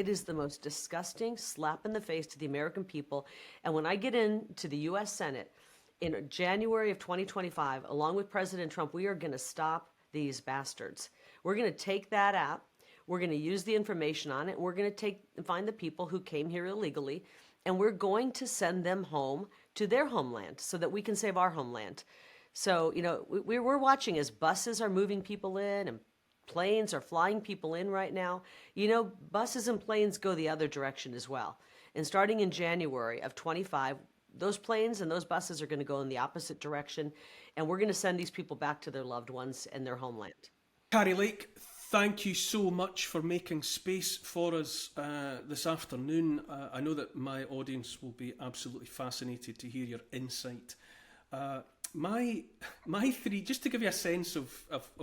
It is the most disgusting slap in the face to the American people. And when I get into the U.S. Senate in January of 2025, along with President Trump, we are going to stop these bastards. We're going to take that app. We're going to use the information on it. We're going to find the people who came here illegally, and we're going to send them home to their homeland so that we can save our homeland. So, we're watching as buses are moving people in and planes are flying people in right now. Buses and planes go the other direction as well. And starting in January of 25, those planes and those buses are going to go in the opposite direction, and we're going to send these people back to their loved ones and their homeland. Kari Lake, thank you so much for making space for us this afternoon. I know that my audience will be absolutely fascinated to hear your insight. My three, just to give you a sense of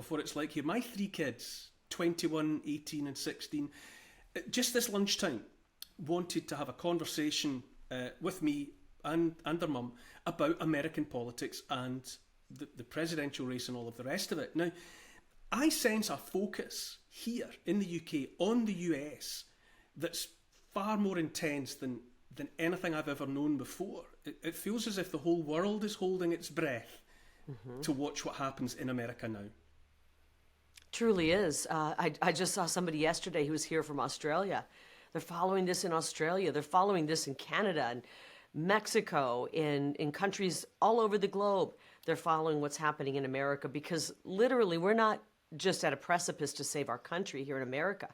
what it's like here, my three kids, 21, 18 and 16, just this lunchtime, wanted to have a conversation with me and their mum about American politics and the presidential race and all of the rest of it. Now, I sense a focus here in the UK on the US that's far more intense than anything I've ever known before. It feels as if the whole world is holding its breath to watch what happens in America now. Truly is. I just saw somebody yesterday who was here from Australia. They're following this in Australia. They're following this in Canada and Mexico, in countries all over the globe. They're following what's happening in America because literally we're not just at a precipice to save our country here in America.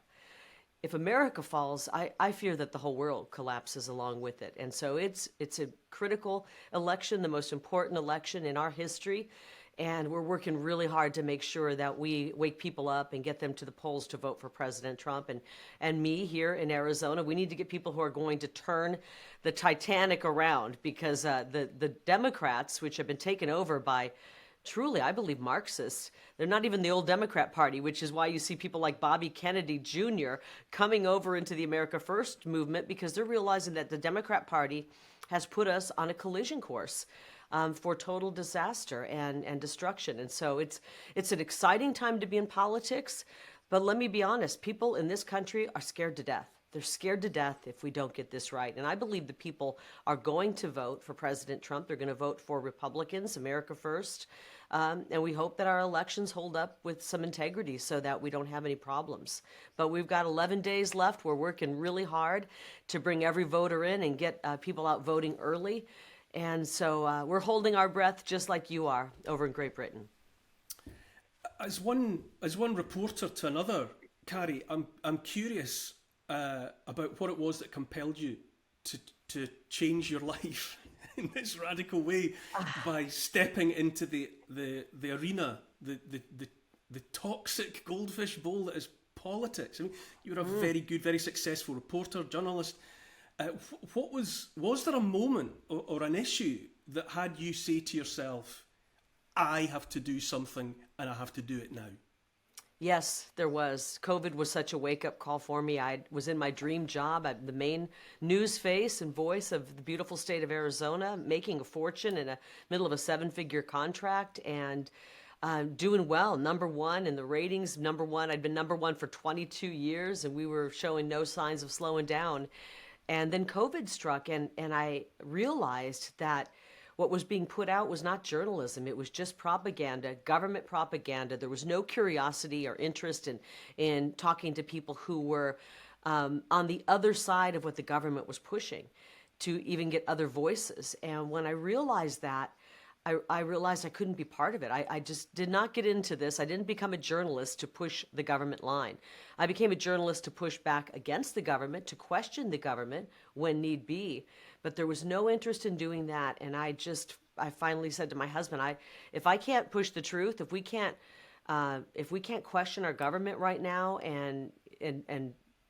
If America falls, I fear that the whole world collapses along with it. And so it's a critical election, the most important election in our history. And we're working really hard to make sure that we wake people up and get them to the polls to vote for President Trump. And me here in Arizona, we need to get people who are going to turn the Titanic around because the Democrats, which have been taken over by truly, I believe, Marxists. They're not even the old Democrat Party, which is why you see people like Bobby Kennedy Jr. coming over into the America First movement because they're realizing that the Democrat Party has put us on a collision course for total disaster and destruction. And so it's an exciting time to be in politics. But let me be honest, people in this country are scared to death. They're scared to death if we don't get this right. And I believe the people are going to vote for President Trump. They're going to vote for Republicans, America First. And we hope that our elections hold up with some integrity so that we don't have any problems. But we've got 11 days left. We're working really hard to bring every voter in and get people out voting early. And so we're holding our breath just like you are over in Great Britain. As one reporter to another, Kari, I'm curious about what it was that compelled you to change your life in this radical way by stepping into the arena, the toxic goldfish bowl that is politics. I mean, you're a very good, very successful reporter, journalist. Was there a moment or an issue that had you say to yourself, I have to do something and I have to do it now? Yes, there was. COVID was such a wake-up call for me. I was in my dream job at the main news face and voice of the beautiful state of Arizona, making a fortune in the middle of a 7-figure contract and doing well. Number one in the ratings, number one. I'd been number one for 22 years, and we were showing no signs of slowing down. And then COVID struck, and I realized that what was being put out was not journalism. It was just propaganda, government propaganda. There was no curiosity or interest in talking to people who were on the other side of what the government was pushing to even get other voices. And when I realized that, I realized I couldn't be part of it. I just did not get into this. I didn't become a journalist to push the government line. I became a journalist to push back against the government, to question the government when need be. But there was no interest in doing that. And I finally said to my husband, if I can't push the truth, if we can't question our government right now and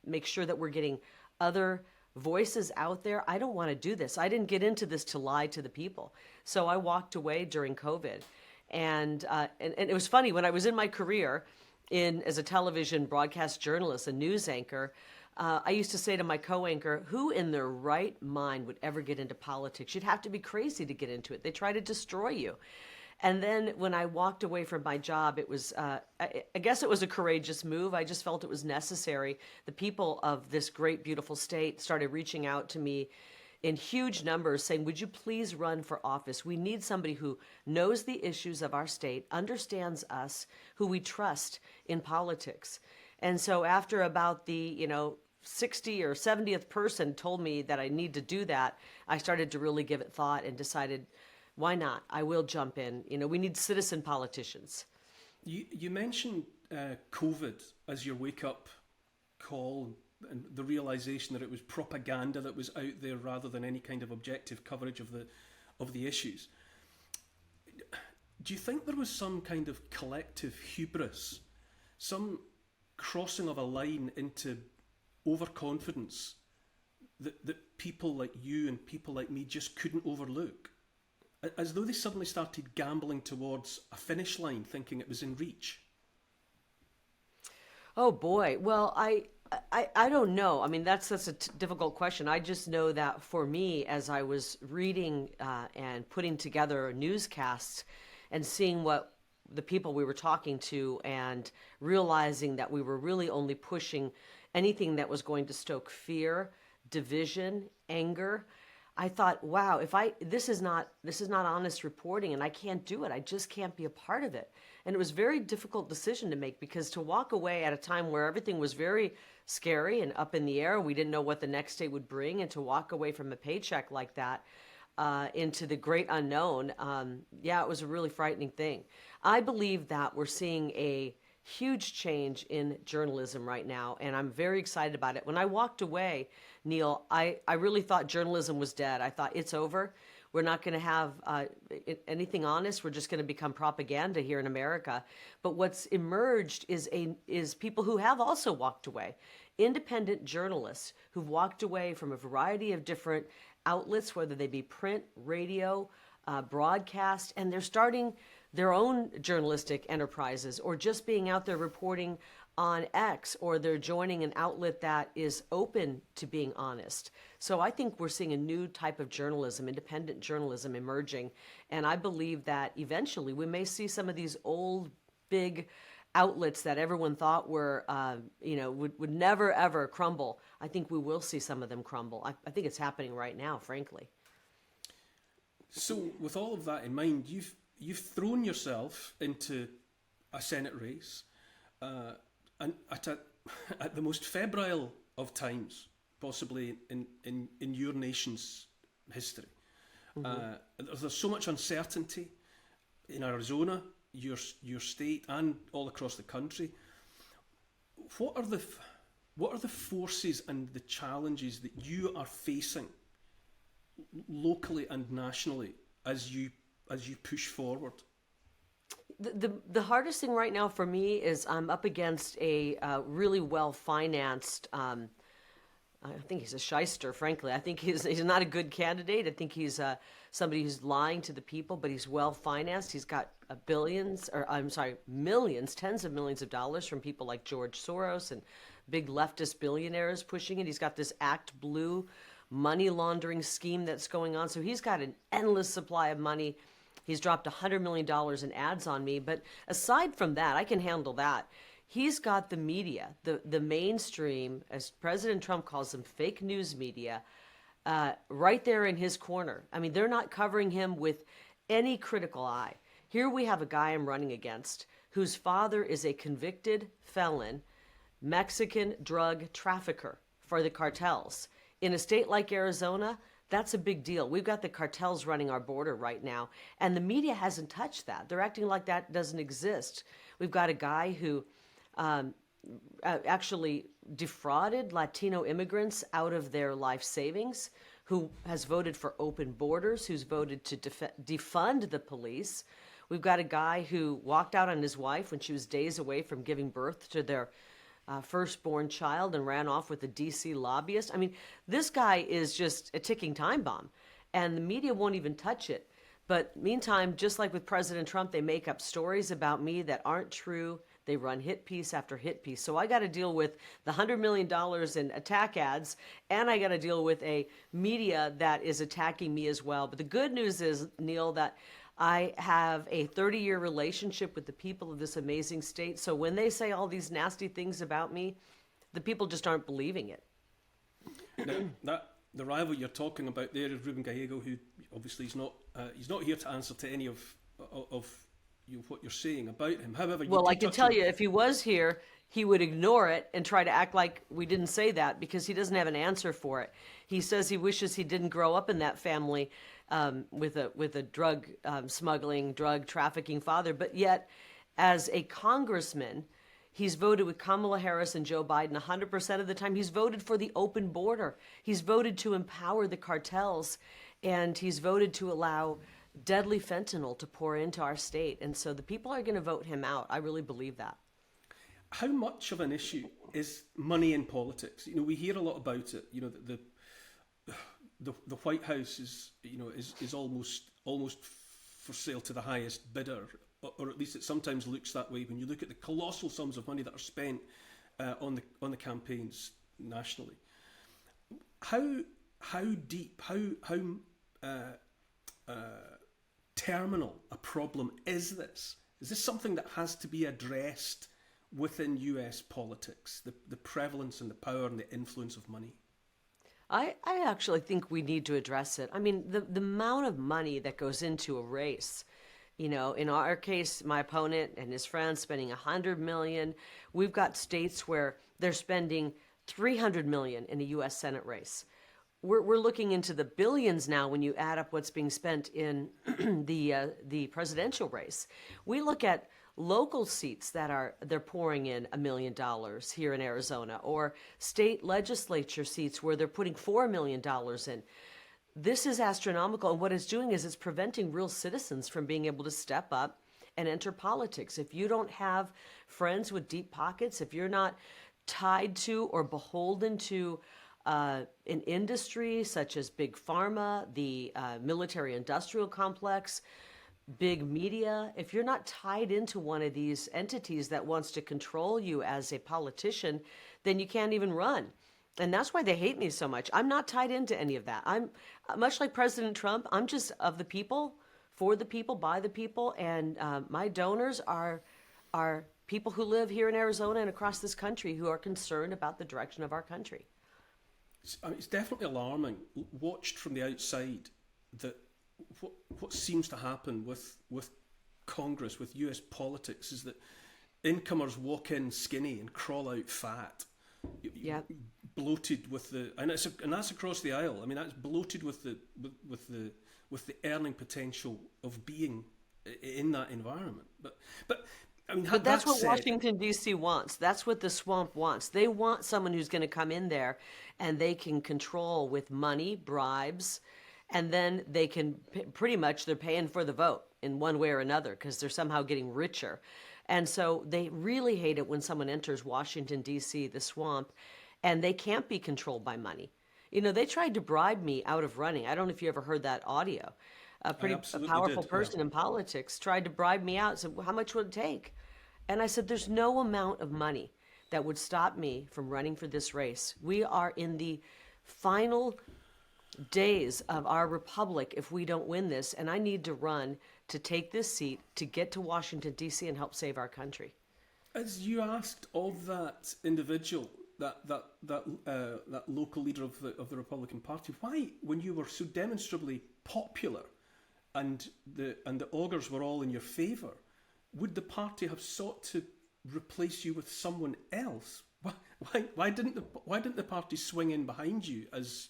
make sure that we're getting other voices out there, I don't want to do this. I didn't get into this to lie to the people. So I walked away during COVID. And it was funny, when I was in my career as a television broadcast journalist, a news anchor, I used to say to my co-anchor, who in their right mind would ever get into politics? You'd have to be crazy to get into it. They try to destroy you. And then when I walked away from my job, it was, I guess it was a courageous move. I just felt it was necessary. The people of this great, beautiful state started reaching out to me in huge numbers saying, would you please run for office? We need somebody who knows the issues of our state, understands us, who we trust in politics. And so after about the, 60 or 70th person told me that I need to do that, I started to really give it thought and decided, why not? I will jump in. We need citizen politicians. You mentioned COVID as your wake-up call and the realization that it was propaganda that was out there rather than any kind of objective coverage of the issues. Do you think there was some kind of collective hubris, some crossing of a line into overconfidence that people like you and people like me just couldn't overlook? As though they suddenly started gambling towards a finish line, thinking it was in reach. Oh boy. Well, I don't know. I mean, that's a difficult question. I just know that for me, as I was reading and putting together newscasts and seeing what the people we were talking to and realizing that we were really only pushing anything that was going to stoke fear, division, anger, I thought, wow, this is not honest reporting, and I can't do it. I just can't be a part of it. And it was a very difficult decision to make, because to walk away at a time where everything was very scary and up in the air, we didn't know what the next day would bring, and to walk away from a paycheck like that into the great unknown, it was a really frightening thing. I believe that we're seeing a huge change in journalism right now, and I'm very excited about it. When I walked away, Neil, I really thought journalism was dead. I thought it's over. We're not going to have anything honest. We're just going to become propaganda here in America. But what's emerged is people who have also walked away, independent journalists who've walked away from a variety of different outlets, whether they be print, radio, broadcast, and they're starting their own journalistic enterprises, or just being out there reporting on X, or they're joining an outlet that is open to being honest. So I think we're seeing a new type of journalism, independent journalism, emerging. And I believe that eventually we may see some of these old, big outlets that everyone thought were, would never, ever crumble. I think we will see some of them crumble. I think it's happening right now, frankly. So with all of that in mind, you've thrown yourself into a Senate race, and at the most febrile of times, possibly in your nation's history. Mm-hmm. There's so much uncertainty in Arizona, your state, and all across the country. What are the forces and the challenges that you are facing locally and nationally as you push forward? The hardest thing right now for me is I'm up against a really well-financed, I think he's a shyster, frankly. I think he's not a good candidate. I think he's somebody who's lying to the people, but he's well-financed. He's got millions, tens of millions of dollars from people like George Soros and big leftist billionaires pushing it. He's got this Act Blue money laundering scheme that's going on. So he's got an endless supply of money. He's dropped $100 million in ads on me. But aside from that, I can handle that. He's got the media, the mainstream, as President Trump calls them, fake news media, right there in his corner. I mean, they're not covering him with any critical eye. Here we have a guy I'm running against whose father is a convicted felon, Mexican drug trafficker for the cartels. In a state like Arizona, that's a big deal. We've got the cartels running our border right now, and the media hasn't touched that. They're acting like that doesn't exist. We've got a guy who actually defrauded Latino immigrants out of their life savings, who has voted for open borders, who's voted to defund the police. We've got a guy who walked out on his wife when she was days away from giving birth to their firstborn child and ran off with a D.C. lobbyist. I mean, this guy is just a ticking time bomb, and the media won't even touch it. But meantime, just like with President Trump, they make up stories about me that aren't true. They run hit piece after hit piece. So I got to deal with the $100 million in attack ads, and I got to deal with a media that is attacking me as well. But the good news is, Neil, that I have a 30-year relationship with the people of this amazing state. So when they say all these nasty things about me, the people just aren't believing it. Now, the rival you're talking about there is Ruben Gallego, who obviously is not he's not here to answer to any of what you're saying about him. However, Well, I can tell you, if he was here, he would ignore it and try to act like we didn't say that because he doesn't have an answer for it. He says he wishes he didn't grow up in that family with a drug smuggling, drug trafficking father. But yet, as a congressman, he's voted with Kamala Harris and Joe Biden 100% of the time. He's voted for the open border. He's voted to empower the cartels, and he's voted to allow deadly fentanyl to pour into our state. And so the people are going to vote him out. I really believe that. How much of an issue is money in politics? You know, we hear a lot about it. You know, the White House is almost for sale to the highest bidder, or at least it sometimes looks that way when you look at the colossal sums of money that are spent on the campaigns nationally. How deep, how terminal a problem is this? Is this something that has to be addressed within US politics, the prevalence and the power and the influence of money? I actually think we need to address it. I mean, the amount of money that goes into a race, you know, in our case, my opponent and his friends spending $100 million. We've got states where they're spending $300 million in a U.S. Senate race. We're looking into the billions now when you add up what's being spent in the presidential race. We look at local seats that they're pouring in $1 million here in Arizona, or state legislature seats where they're putting $4 million in. This is astronomical, and what it's doing is it's preventing real citizens from being able to step up and enter politics. If you don't have friends with deep pockets, if you're not tied to or beholden to an industry such as big pharma, the military-industrial complex, big media, if you're not tied into one of these entities that wants to control you as a politician, then you can't even run. And that's why they hate me so much. I'm not tied into any of that. I'm much like President Trump. I'm just of the people, for the people, by the people. And my donors are people who live here in Arizona and across this country who are concerned about the direction of our country. It's definitely alarming, watched from the outside, that what seems to happen with Congress, with US politics, is that incomers walk in skinny and crawl out fat. Yeah. Bloated with and that's across the aisle. I mean, that's bloated with the earning potential of being in that environment. But I mean, but that's what Washington, D.C. wants. That's what the swamp wants. They want someone who's going to come in there and they can control with money, bribes, and then they can pretty much, they're paying for the vote in one way or another because they're somehow getting richer. And so they really hate it when someone enters Washington, D.C., the swamp, and they can't be controlled by money. You know, they tried to bribe me out of running. I don't know if you ever heard that audio. A powerful person in politics tried to bribe me out. Said, well, how much would it take? And I said, there's no amount of money that would stop me from running for this race. We are in the final days of our republic if we don't win this, and I need to run to take this seat, to get to Washington, D.C., and help save our country. As you asked of that individual, that local leader of the Republican Party, why, when you were so demonstrably popular and the augurs were all in your favour, would the party have sought to replace you with someone else? Why didn't the party swing in behind you as,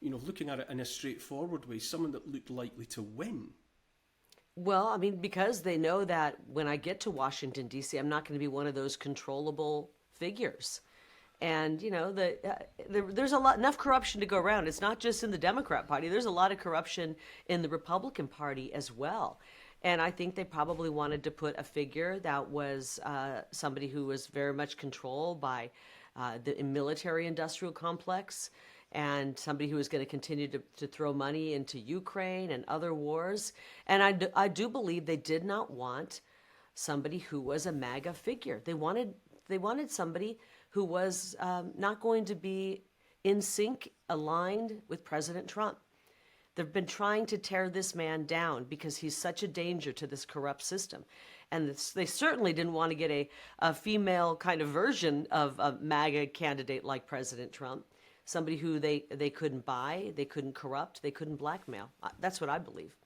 you know, looking at it in a straightforward way, someone that looked likely to win? Well, I mean, because they know that when I get to Washington, D.C., I'm not going to be one of those controllable figures. And, you know, there's enough corruption to go around. It's not just in the Democrat Party. There's a lot of corruption in the Republican Party as well. And I think they probably wanted to put a figure that was somebody who was very much controlled by the military-industrial complex, and somebody who was going to continue to throw money into Ukraine and other wars. And I do believe they did not want somebody who was a MAGA figure. They wanted somebody who was not going to be in sync, aligned with President Trump. They've been trying to tear this man down because he's such a danger to this corrupt system. And they certainly didn't want to get a female kind of version of a MAGA candidate like President Trump, somebody who they couldn't buy, they couldn't corrupt, they couldn't blackmail. That's what I believe.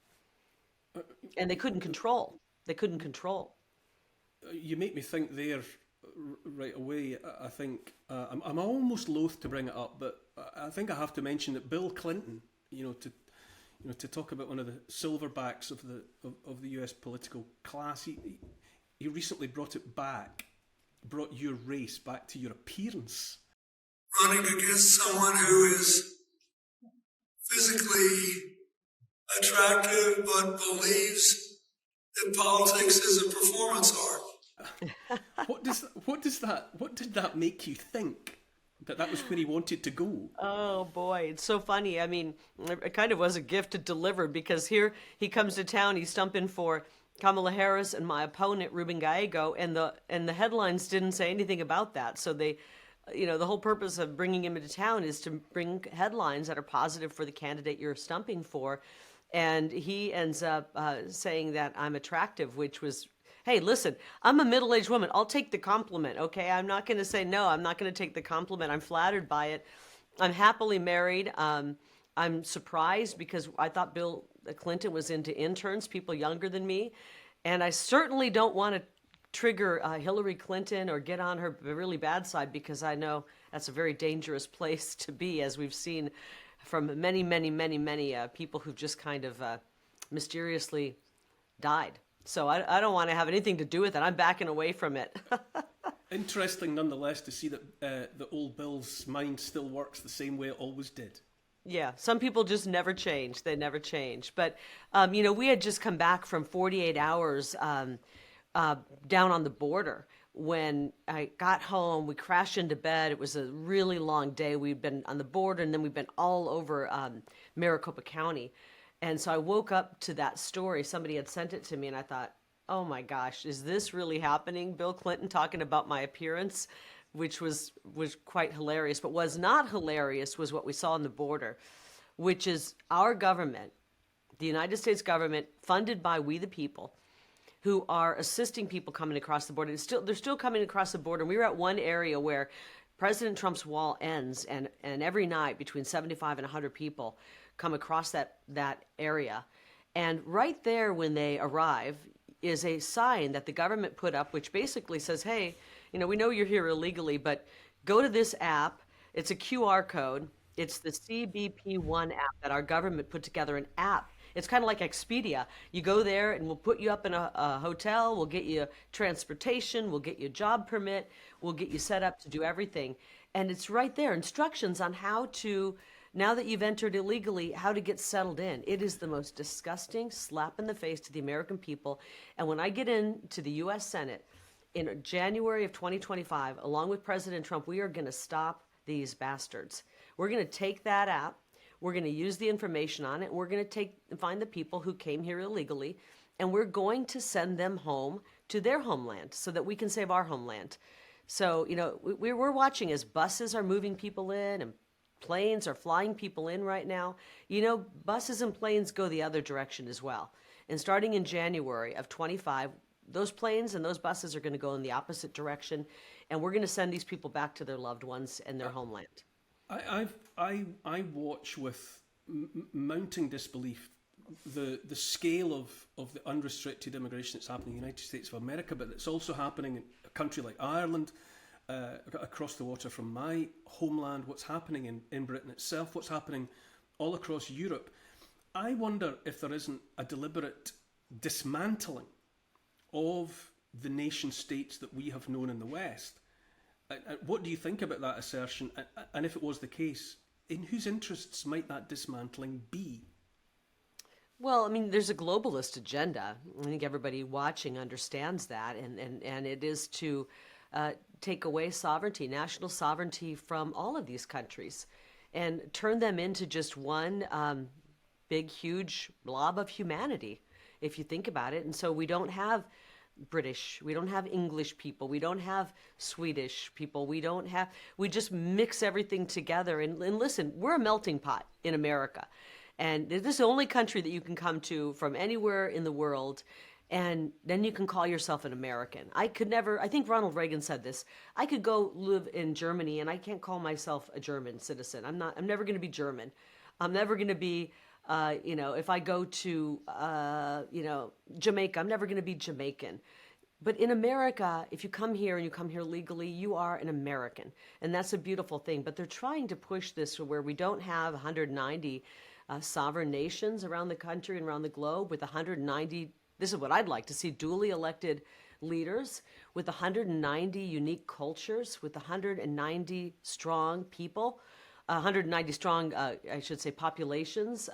And they couldn't control. They couldn't control. You make me think there right away. I think I'm almost loath to bring it up, but I think I have to mention that Bill Clinton, to talk about one of the silverbacks of the U.S. political class, he recently brought your race back to your appearance. Running against someone who is physically attractive but believes that politics is a performance art. What did that make you think? That was where he wanted to go? Oh boy, it's so funny. I mean, it kind of was a gift delivered, because here he comes to town, he's stumping for Kamala Harris and my opponent Ruben Gallego, and the headlines didn't say anything about that. So they, the whole purpose of bringing him into town is to bring headlines that are positive for the candidate you're stumping for. And he ends up saying that I'm attractive, which was, hey, listen, I'm a middle-aged woman. I'll take the compliment, okay? I'm not going to say no. I'm not going to take the compliment. I'm flattered by it. I'm happily married. I'm surprised because I thought Bill Clinton was into interns, people younger than me. And I certainly don't want to trigger Hillary Clinton or get on her really bad side, because I know that's a very dangerous place to be, as we've seen from many, many, many, many people who've just kind of mysteriously died. So I don't want to have anything to do with it. I'm backing away from it. Interesting, nonetheless, to see that the old Bill's mind still works the same way it always did. Yeah, some people just never change. They never change. But, we had just come back from 48 hours down on the border. When I got home, we crashed into bed. It was a really long day. We'd been on the border, and then we've been all over Maricopa County. And so I woke up to that story. Somebody had sent it to me, and I thought, oh my gosh, is this really happening? Bill Clinton talking about my appearance, which was quite hilarious. But was not hilarious was what we saw on the border, which is our government, the United States government, funded by we the people, who are assisting people coming across the border. They're still coming across the border. We were at one area where President Trump's wall ends, and every night between 75 and 100 people come across that area. And right there when they arrive is a sign that the government put up, which basically says, hey, we know you're here illegally, but go to this app. It's a QR code. It's the CBP1 app that our government put together, an app. It's kind of like Expedia. You go there and we'll put you up in a hotel. We'll get you transportation. We'll get you a job permit. We'll get you set up to do everything. And it's right there, instructions on how to, now that you've entered illegally, how to get settled in. It is the most disgusting slap in the face to the American people. And when I get into the U.S. Senate in January of 2025, along with President Trump, we are going to stop these bastards. We're going to take that app. We're going to use the information on it. We're going to find the people who came here illegally, and we're going to send them home to their homeland so that we can save our homeland. So, we're watching as buses are moving people in and planes are flying people in right now. Buses and planes go the other direction as well. And starting in January of 25, those planes and those buses are going to go in the opposite direction, and we're going to send these people back to their loved ones and their homeland. I watch with mounting disbelief the scale of the unrestricted immigration that's happening in the United States of America, but it's also happening in a country like Ireland, across the water from my homeland, what's happening in Britain itself, what's happening all across Europe. I wonder if there isn't a deliberate dismantling of the nation states that we have known in the West. What do you think about that assertion? And if it was the case, in whose interests might that dismantling be? Well, there's a globalist agenda. I think everybody watching understands that, and it is to take away sovereignty, national sovereignty from all of these countries, and turn them into just one big, huge blob of humanity, if you think about it. And so we don't have British, we don't have English people, we don't have Swedish people, we just mix everything together. And listen, we're a melting pot in America. And this is the only country that you can come to from anywhere in the world, and then you can call yourself an American. I could never, I think Ronald Reagan said this, I could go live in Germany and I can't call myself a German citizen. I'm never going to be German. I'm never going to be, if I go to, Jamaica, I'm never going to be Jamaican. But in America, if you come here and you come here legally, you are an American. And that's a beautiful thing. But they're trying to push this to where we don't have 190 sovereign nations around the country and around the globe with 190, this is what I'd like to see, duly elected leaders with 190 unique cultures, with 190 strong people, 190 strong, populations.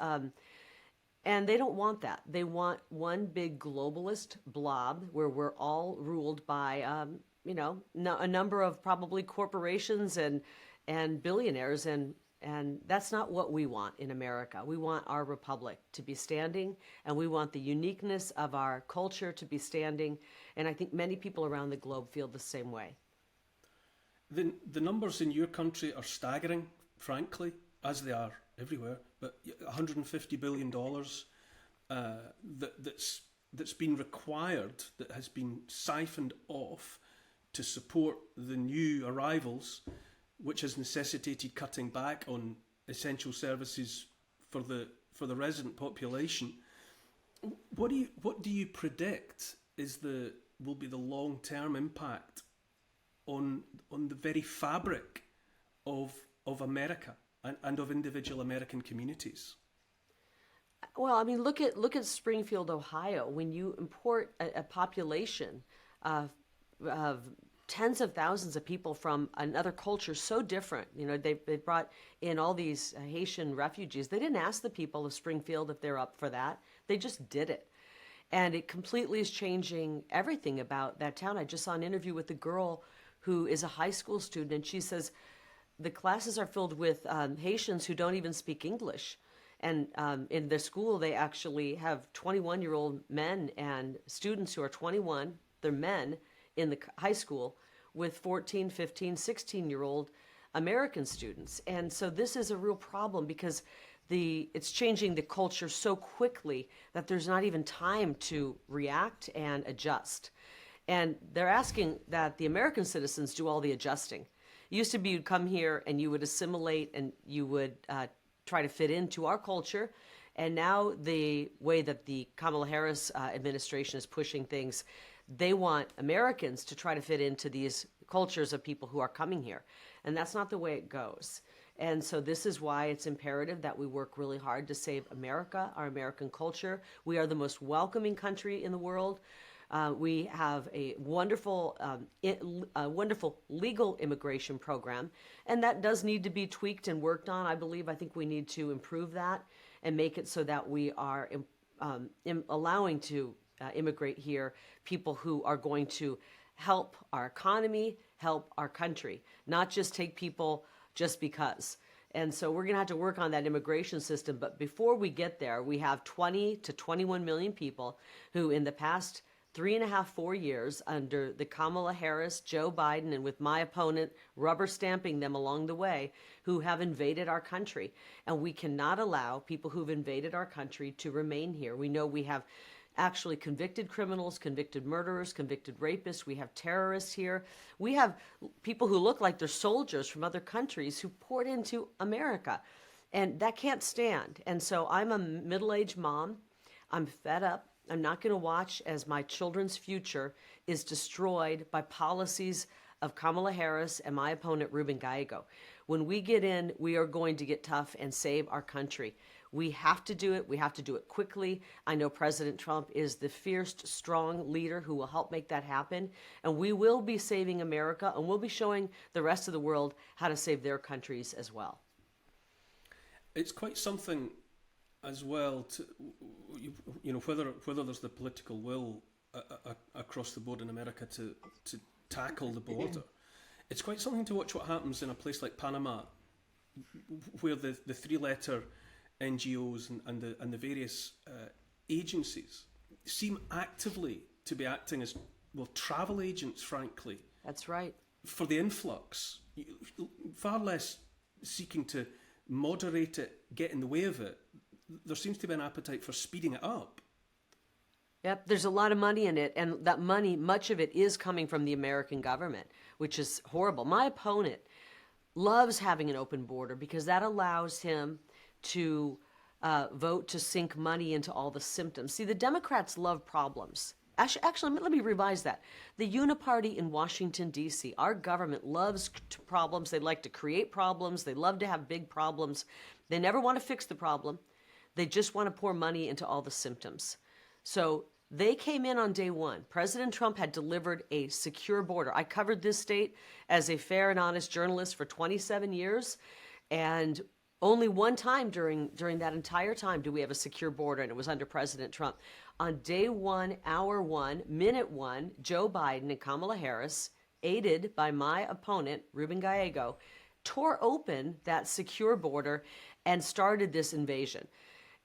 And they don't want that. They want one big globalist blob where we're all ruled by, a number of probably corporations and billionaires. And that's not what we want in America. We want our republic to be standing, and we want the uniqueness of our culture to be standing. And I think many people around the globe feel the same way. The numbers in your country are staggering, frankly, as they are everywhere. But $150 billion that's been required, that has been siphoned off to support the new arrivals, which has necessitated cutting back on essential services for the resident population. What do you predict will be the long-term impact on the very fabric of America and of individual American communities? Well, I mean, look at Springfield, Ohio. When you import a population of tens of thousands of people from another culture so different, they brought in all these Haitian refugees. They didn't ask the people of Springfield if they're up for that. They just did it. And it completely is changing everything about that town. I just saw an interview with a girl who is a high school student, and she says the classes are filled with Haitians who don't even speak English. And in their school, they actually have 21-year-old men and students who are 21, they're men in the high school, with 14, 15, 16-year-old American students. And so this is a real problem because it's changing the culture so quickly that there's not even time to react and adjust. And they're asking that the American citizens do all the adjusting. It used to be you'd come here and you would assimilate and you would try to fit into our culture. And now the way that the Kamala Harris administration is pushing things, they want Americans to try to fit into these cultures of people who are coming here. And that's not the way it goes. And so this is why it's imperative that we work really hard to save America, our American culture. We are the most welcoming country in the world. We have a wonderful legal immigration program, and that does need to be tweaked and worked on. I think we need to improve that and make it so that we are allowing to immigrate here people who are going to help our economy, help our country, not just take people just because. And so we're going to have to work on that immigration system. But before we get there, we have 20 to 21 million people who in the past 3.5, 4 years under the Kamala Harris, Joe Biden, and with my opponent rubber stamping them along the way, who have invaded our country. And we cannot allow people who've invaded our country to remain here. We know we have actually convicted criminals, convicted murderers, convicted rapists. We have terrorists here. We have people who look like they're soldiers from other countries who poured into America. And that can't stand. And so I'm a middle-aged mom. I'm fed up. I'm not going to watch as my children's future is destroyed by policies of Kamala Harris and my opponent, Ruben Gallego. When we get in, we are going to get tough and save our country. We have to do it. We have to do it quickly. I know President Trump is the fierce, strong leader who will help make that happen. And we will be saving America, and we'll be showing the rest of the world how to save their countries as well. It's quite something as well to, whether there's the political will across the board in America to tackle the border. It's quite something to watch what happens in a place like Panama, where the three-letter NGOs and the various agencies seem actively to be acting as, travel agents, frankly. That's right. For the influx, far less seeking to moderate it, get in the way of it, there seems to be an appetite for speeding it up. Yep, there's a lot of money in it, and that money, much of it is coming from the American government, which is horrible. My opponent loves having an open border because that allows him to vote to sink money into all the symptoms. See, the Democrats love problems. Actually, let me revise that. The Uniparty in Washington, D.C., our government loves problems. They like to create problems. They love to have big problems. They never want to fix the problem. They just want to pour money into all the symptoms. So they came in on day one. President Trump had delivered a secure border. I covered this state as a fair and honest journalist for 27 years, and only one time during that entire time do we have a secure border, and it was under President Trump. On day one, hour one, minute one, Joe Biden and Kamala Harris, aided by my opponent, Ruben Gallego, tore open that secure border and started this invasion.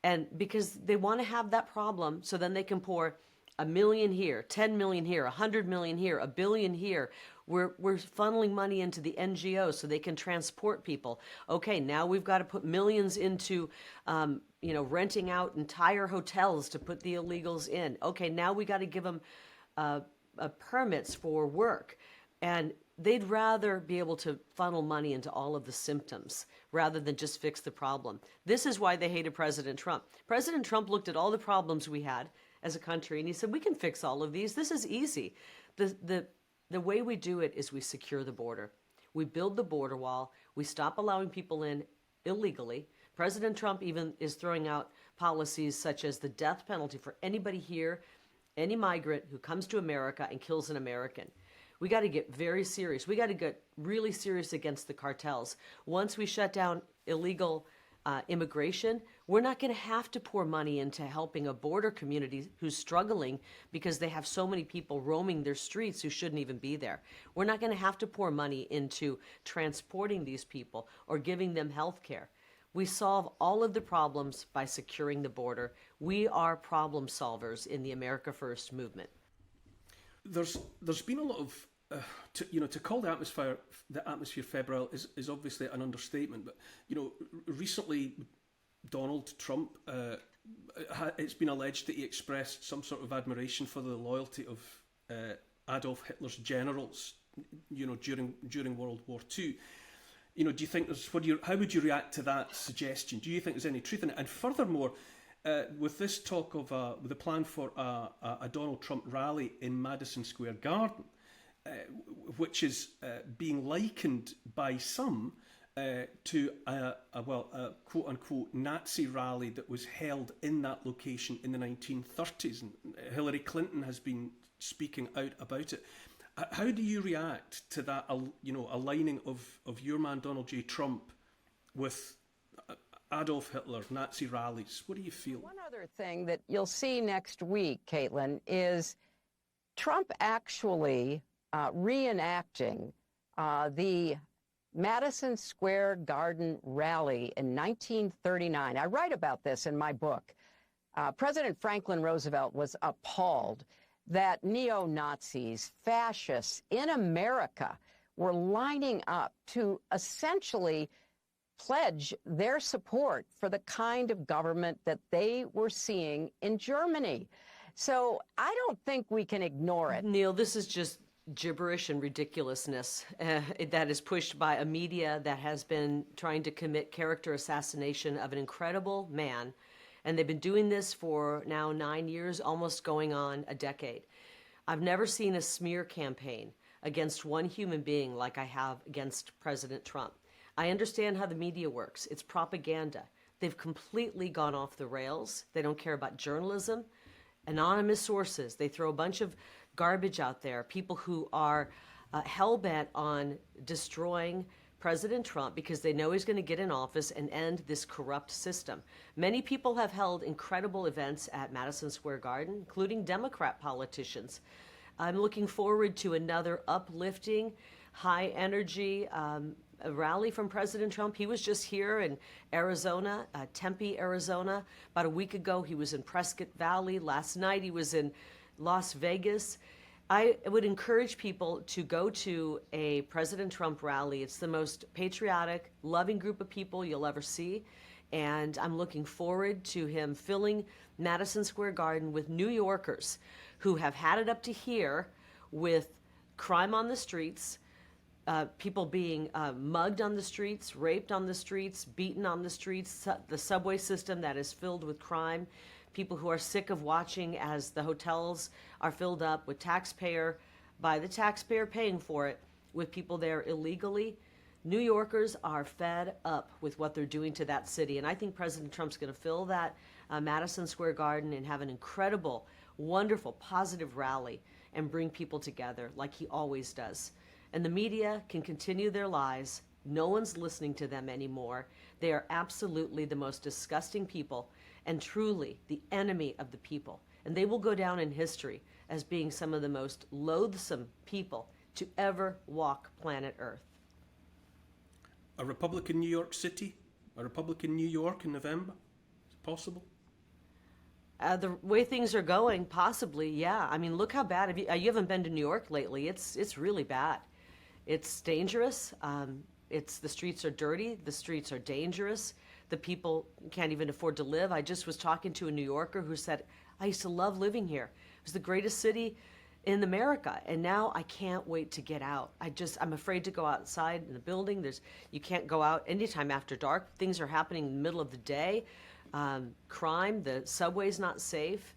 And because they want to have that problem, so then they can pour $1 million here, 10 million here, 100 million here, $1 billion here. We're funneling money into the NGOs so they can transport people. Okay, now we've got to put millions into, renting out entire hotels to put the illegals in. Okay, now we got to give them permits for work. And they'd rather be able to funnel money into all of the symptoms rather than just fix the problem. This is why they hated President Trump. President Trump looked at all the problems we had as a country and he said, we can fix all of these. This is easy. The way we do it is we secure the border. We build the border wall. We stop allowing people in illegally. President Trump even is throwing out policies such as the death penalty for anybody here, any migrant who comes to America and kills an American. We got to get very serious. We got to get really serious against the cartels. Once we shut down illegal immigration, we're not going to have to pour money into helping a border community who's struggling because they have so many people roaming their streets who shouldn't even be there. We're not going to have to pour money into transporting these people or giving them health care. We solve all of the problems by securing the border. We are problem solvers in the America First movement. There's been a lot of to call the atmosphere febrile is obviously an understatement. But recently Donald Trump, it's been alleged that he expressed some sort of admiration for the loyalty of Adolf Hitler's generals, during World War II. Do you think how would you react to that suggestion? Do you think there's any truth in it? And furthermore, with this talk of with the plan for a Donald Trump rally in Madison Square Garden, which is being likened by some to a quote-unquote Nazi rally that was held in that location in the 1930s. And Hillary Clinton has been speaking out about it. How do you react to that, aligning of your man Donald J. Trump with Adolf Hitler, Nazi rallies? What do you feel? One other thing that you'll see next week, Caitlin, is Trump actually reenacting the Madison Square Garden rally in 1939. I write about this in my book. President Franklin Roosevelt was appalled that neo-Nazis, fascists in America were lining up to essentially pledge their support for the kind of government that they were seeing in Germany. So I don't think we can ignore it. Neil, this is just gibberish and ridiculousness that is pushed by a media that has been trying to commit character assassination of an incredible man. And they've been doing this for now 9 years, almost going on a decade. I've never seen a smear campaign against one human being like I have against President Trump. I understand how the media works. It's propaganda. They've completely gone off the rails. They don't care about journalism. Anonymous sources. They throw a bunch of garbage out there. People who are hell-bent on destroying President Trump because they know he's going to get in office and end this corrupt system. Many people have held incredible events at Madison Square Garden, including Democrat politicians. I'm looking forward to another uplifting, high-energy rally from President Trump. He was just here in Arizona, Tempe, Arizona. About a week ago, he was in Prescott Valley. Last night, he was in Las Vegas. I would encourage people to go to a President Trump rally. It's the most patriotic, loving group of people you'll ever see. And I'm looking forward to him filling Madison Square Garden with New Yorkers who have had it up to here with crime on the streets, people being mugged on the streets, raped on the streets, beaten on the streets, the subway system that is filled with crime, people who are sick of watching as the hotels are filled up with by the taxpayer paying for it, with people there illegally. New Yorkers are fed up with what they're doing to that city. And I think President Trump's going to fill that Madison Square Garden and have an incredible, wonderful, positive rally and bring people together like he always does. And the media can continue their lies. No one's listening to them anymore. They are absolutely the most disgusting people and truly the enemy of the people. And they will go down in history as being some of the most loathsome people to ever walk planet Earth. A Republican New York City? A Republican New York in November? Is it possible? The way things are going, possibly, yeah. I mean, look how bad. You haven't been to New York lately. It's really bad. It's dangerous. The streets are dirty. The streets are dangerous. The people can't even afford to live. I just was talking to a New Yorker who said, I used to love living here. It was the greatest city in America, and now I can't wait to get out. I'm afraid to go outside in the building. You can't go out anytime after dark. Things are happening in the middle of the day. Crime, the subway's not safe.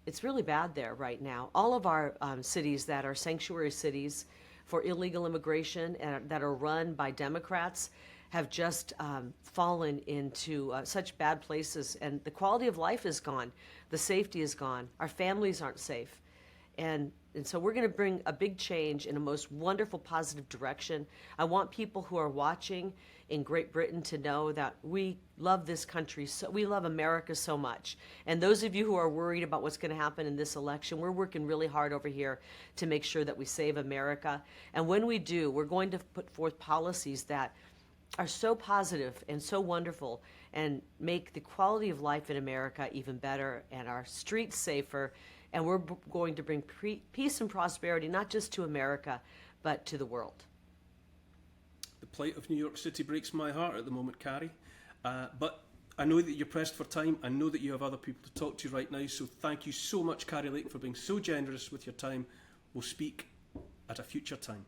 It's really bad there right now. All of our cities that are sanctuary cities for illegal immigration and that are run by Democrats have just fallen into such bad places, and the quality of life is gone. The safety is gone. Our families aren't safe. And so we're going to bring a big change in a most wonderful, positive direction. I want people who are watching in Great Britain to know that we love this country, so we love America so much. And those of you who are worried about what's going to happen in this election, we're working really hard over here to make sure that we save America. And when we do, we're going to put forth policies that are so positive and so wonderful and make the quality of life in America even better and our streets safer. And we're going to bring peace and prosperity, not just to America, but to the world. The plight of New York City breaks my heart at the moment, Kari. But I know that you're pressed for time. I know that you have other people to talk to right now. So thank you so much, Kari Lake, for being so generous with your time. We'll speak at a future time.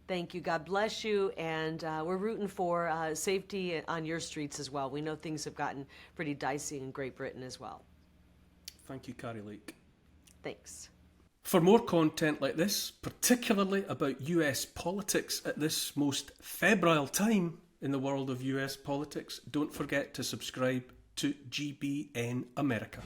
Thank you. God bless you. And we're rooting for safety on your streets as well. We know things have gotten pretty dicey in Great Britain as well. Thank you, Kari Lake. Thanks. For more content like this, particularly about US politics at this most febrile time in the world of US politics, don't forget to subscribe to GBNAmerica.